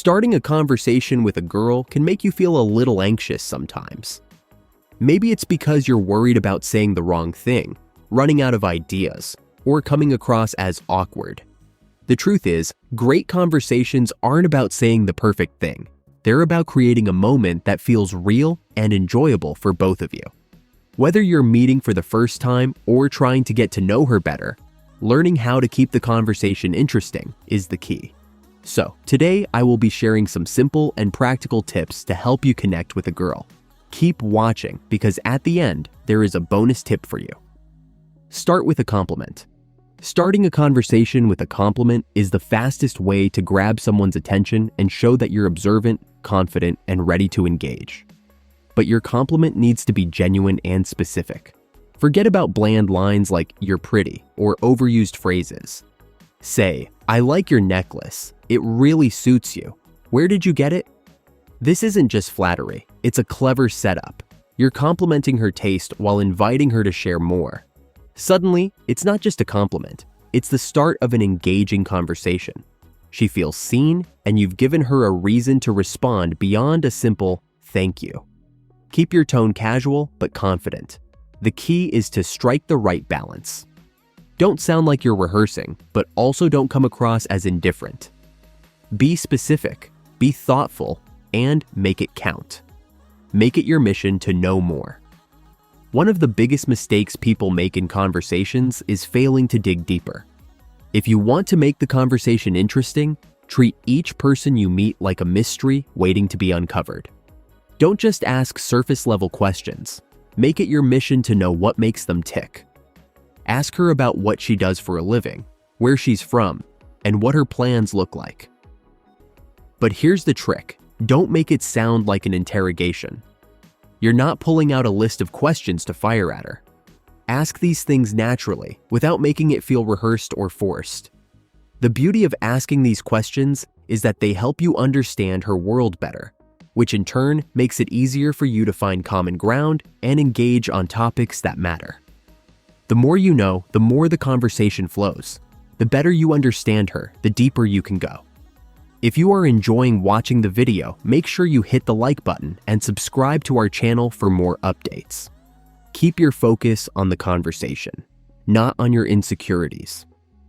Starting a conversation with a girl can make you feel a little anxious sometimes. Maybe it's because you're worried about saying the wrong thing, running out of ideas, or coming across as awkward. The truth is, great conversations aren't about saying the perfect thing. They're about creating a moment that feels real and enjoyable for both of you. Whether you're meeting for the first time or trying to get to know her better, learning how to keep the conversation interesting is the key. So, today I will be sharing some simple and practical tips to help you connect with a girl. Keep watching because at the end, there is a bonus tip for you. Start with a compliment. Starting a conversation with a compliment is the fastest way to grab someone's attention and show that you're observant, confident, and ready to engage. But your compliment needs to be genuine and specific. Forget about bland lines like "you're pretty" or overused phrases. Say, "I like your necklace. It really suits you. Where did you get it?" This isn't just flattery, it's a clever setup. You're complimenting her taste while inviting her to share more. Suddenly, it's not just a compliment, it's the start of an engaging conversation. She feels seen, and you've given her a reason to respond beyond a simple "thank you." Keep your tone casual but confident. The key is to strike the right balance. Don't sound like you're rehearsing, but also don't come across as indifferent. Be specific, be thoughtful, and make it count. Make it your mission to know more. One of the biggest mistakes people make in conversations is failing to dig deeper. If you want to make the conversation interesting, treat each person you meet like a mystery waiting to be uncovered. Don't just ask surface-level questions. Make it your mission to know what makes them tick. Ask her about what she does for a living, where she's from, and what her plans look like. But here's the trick. Don't make it sound like an interrogation. You're not pulling out a list of questions to fire at her. Ask these things naturally, without making it feel rehearsed or forced. The beauty of asking these questions is that they help you understand her world better, which in turn makes it easier for you to find common ground and engage on topics that matter. The more you know, the more the conversation flows. The better you understand her, the deeper you can go. If you are enjoying watching the video, make sure you hit the like button and subscribe to our channel for more updates. Keep your focus on the conversation, not on your insecurities.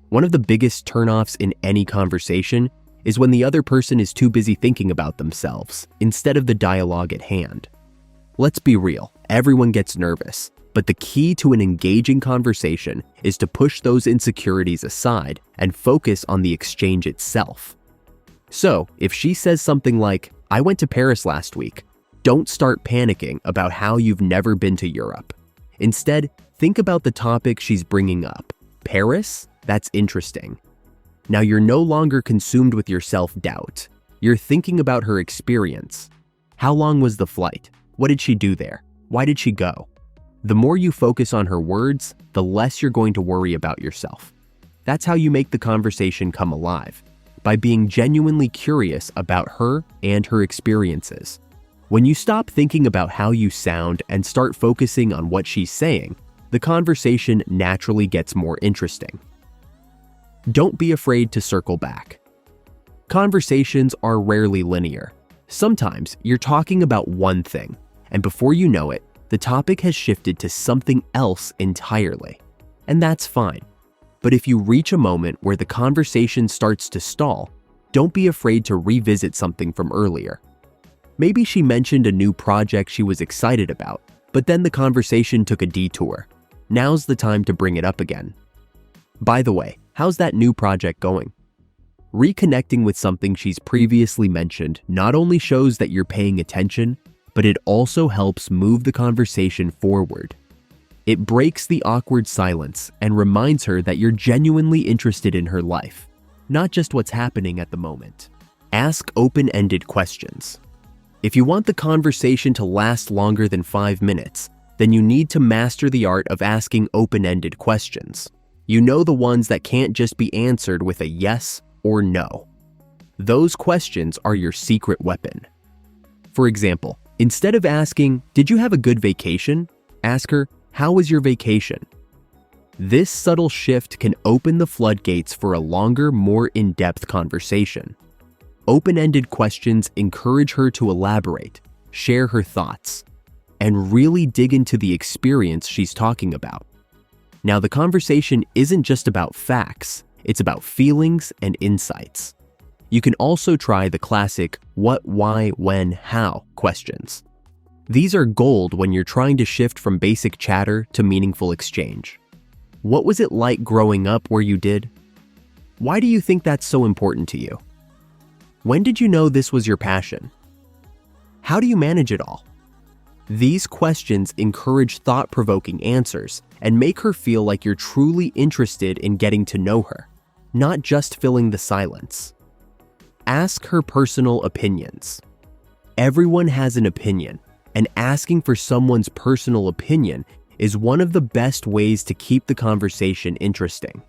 One of the biggest turnoffs in any conversation is when the other person is too busy thinking about themselves instead of the dialogue at hand. Let's be real, everyone gets nervous, but the key to an engaging conversation is to push those insecurities aside and focus on the exchange itself. So, if she says something like, "I went to Paris last week," don't start panicking about how you've never been to Europe. Instead, think about the topic she's bringing up. Paris? That's interesting. Now you're no longer consumed with your self-doubt. You're thinking about her experience. How long was the flight? What did she do there? Why did she go? The more you focus on her words, the less you're going to worry about yourself. That's how you make the conversation come alive, by being genuinely curious about her and her experiences. When you stop thinking about how you sound and start focusing on what she's saying, the conversation naturally gets more interesting. Don't be afraid to circle back. Conversations are rarely linear. Sometimes you're talking about one thing, and before you know it, the topic has shifted to something else entirely. And that's fine. But if you reach a moment where the conversation starts to stall, don't be afraid to revisit something from earlier. Maybe she mentioned a new project she was excited about, but then the conversation took a detour. Now's the time to bring it up again. By the way, how's that new project going? Reconnecting with something she's previously mentioned not only shows that you're paying attention, but it also helps move the conversation forward. It breaks the awkward silence and reminds her that you're genuinely interested in her life, not just what's happening at the moment. Ask open-ended questions. If you want the conversation to last longer than 5 minutes, then you need to master the art of asking open-ended questions. You know, the ones that can't just be answered with a yes or no. Those questions are your secret weapon. For example, instead of asking, "Did you have a good vacation?" ask her, "How was your vacation?" This subtle shift can open the floodgates for a longer, more in-depth conversation. Open-ended questions encourage her to elaborate, share her thoughts, and really dig into the experience she's talking about. Now, the conversation isn't just about facts, it's about feelings and insights. You can also try the classic what, why, when, how questions. These are gold when you're trying to shift from basic chatter to meaningful exchange. What was it like growing up where you did? Why do you think that's so important to you? When did you know this was your passion? How do you manage it all? These questions encourage thought-provoking answers and make her feel like you're truly interested in getting to know her, not just filling the silence. Ask her personal opinions. Everyone has an opinion, and asking for someone's personal opinion is one of the best ways to keep the conversation interesting.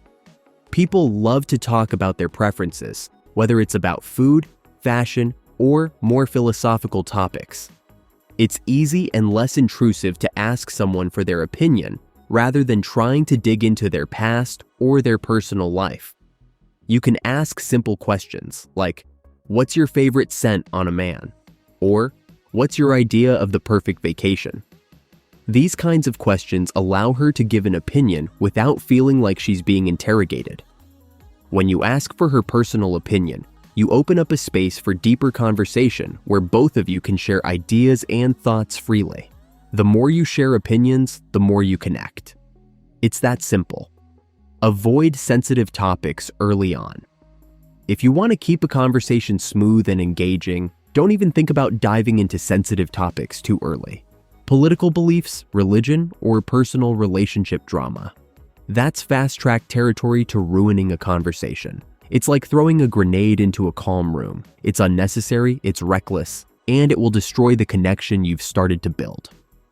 People love to talk about their preferences, whether it's about food, fashion, or more philosophical topics. It's easy and less intrusive to ask someone for their opinion rather than trying to dig into their past or their personal life. You can ask simple questions like, "What's your favorite scent on a man?" Or, "What's your idea of the perfect vacation?" These kinds of questions allow her to give an opinion without feeling like she's being interrogated. When you ask for her personal opinion, you open up a space for deeper conversation where both of you can share ideas and thoughts freely. The more you share opinions, the more you connect. It's that simple. Avoid sensitive topics early on. If you want to keep a conversation smooth and engaging, don't even think about diving into sensitive topics too early. Political beliefs, religion, or personal relationship drama. That's fast-track territory to ruining a conversation. It's like throwing a grenade into a calm room. It's unnecessary, it's reckless, and it will destroy the connection you've started to build.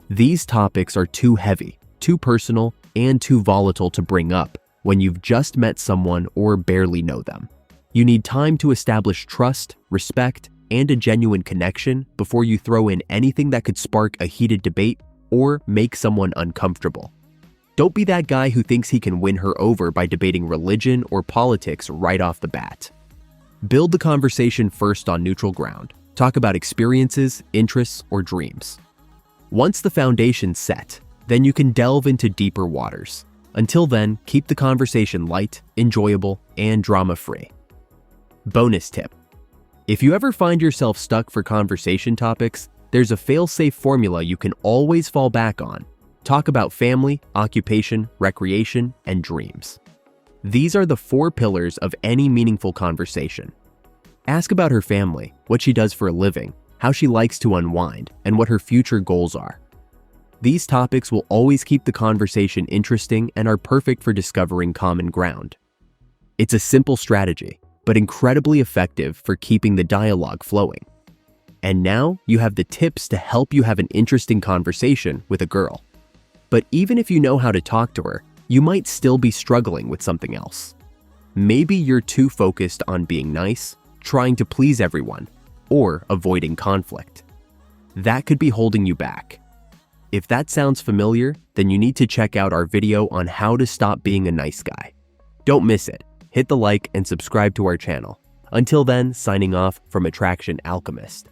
These topics are too heavy, too personal, and too volatile to bring up when you've just met someone or barely know them. You need time to establish trust, respect, and a genuine connection before you throw in anything that could spark a heated debate or make someone uncomfortable. Don't be that guy who thinks he can win her over by debating religion or politics right off the bat. Build the conversation first on neutral ground. Talk about experiences, interests, or dreams. Once the foundation's set, then you can delve into deeper waters. Until then, keep the conversation light, enjoyable, and drama-free. Bonus tip. If you ever find yourself stuck for conversation topics, there's a fail-safe formula you can always fall back on. Talk about family, occupation, recreation, and dreams. These are the 4 pillars of any meaningful conversation. Ask about her family, what she does for a living, how she likes to unwind, and what her future goals are. These topics will always keep the conversation interesting and are perfect for discovering common ground. It's a simple strategy, but incredibly effective for keeping the dialogue flowing. And now you have the tips to help you have an interesting conversation with a girl. But even if you know how to talk to her, you might still be struggling with something else. Maybe you're too focused on being nice, trying to please everyone, or avoiding conflict. That could be holding you back. If that sounds familiar, then you need to check out our video on how to stop being a nice guy. Don't miss it. Hit the like and subscribe to our channel. Until then, signing off from Attraction Alchemist.